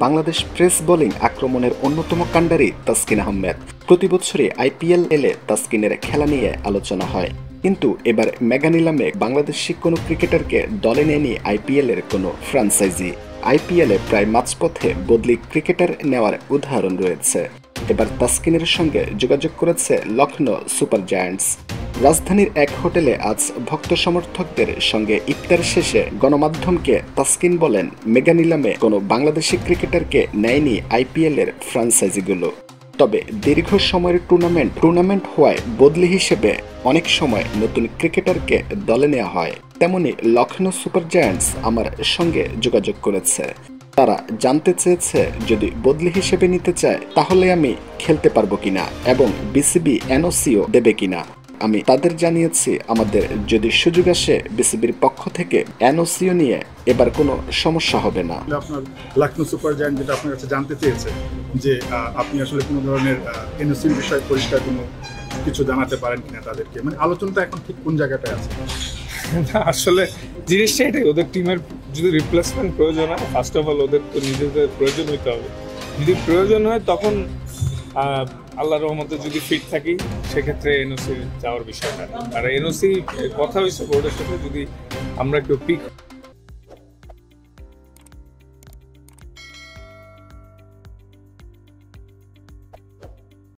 Bangladesh pace bowling আক্রমণের অন্যতম কাণ্ডারি তাসকিন আহমেদ। প্রতি বছরই আইপিএল এলে তাসকিনের খেলা নিয়ে আলোচনা হয়, কিন্তু এবার মেগা নিলামে বাংলাদেশি কোনো ক্রিকেটারকে দলে নেয়নি আইপিএল এর কোনো ফ্র্যাঞ্চাইজি। আইপিএলে প্রায় মাঝপথে বদলি ক্রিকেটার নেওয়ার উদাহরণ রয়েছে। এবার তাসকিনের সঙ্গে যোগাযোগ করেছে লখনৌ সুপার জায়ান্টস। রাজধানীর এক হোটেলে আজ ভক্ত সমর্থকদের সঙ্গে ইফতার শেষে গণমাধ্যমকে তাসকিন বলেন, মেগা নিলামে কোনো বাংলাদেশি ক্রিকেটারকে নেয়নি আইপিএল এর ফ্র্যাঞ্চাইজিগুলো। তবে দীর্ঘ সময়ের টুর্নামেন্ট হওয়ায় বদলি হিসেবে অনেক সময় নতুন ক্রিকেটারকে দলে নেওয়া হয়। তেমনি লখনৌ সুপার জায়ান্টস আমার সঙ্গে যোগাযোগ করেছে। তারা জানতে চেয়েছে যদি বদলি হিসেবে নিতে চায় তাহলে আমি খেলতে পারবো কিনা এবং বিসিবি এনওসিও দেবে কিনা। আমি তাদের জানিয়েছি আমাদের যদি সুযোগ আসে বিসিবির পক্ষ থেকে এনওসিও নিয়ে এবার কোনো সমস্যা হবে না। আপনার লখনৌ সুপার জায়ান্ট যেটা আপনার কাছে জানতে চেয়েছে যে আপনি আসলে কোনো ধরনের এনওসির বিষয়ে পরিষ্কার কোনো কিছু জানাতে পারেন কিনা তাদেরকে, মানে আলোচনাটা এখন ঠিক কোন জায়গাটায় আছে? আসলে জিনিসটা এটাই, ওদের টিমের যদি রিপ্লেসমেন্ট প্রয়োজন হয়, ফার্স্ট অফ অল ওদের তো নিজেদের প্রয়োজন হইতে হবে। যদি প্রয়োজন হয় তখন আল্লাহর রহমতে যদি ফিট থাকি সেক্ষেত্রে এনওসি যাওয়ার বিষয়টা। আর এনওসি কথা হয়েছে বোর্ডের সাথে, যদি আমরা একটু পিক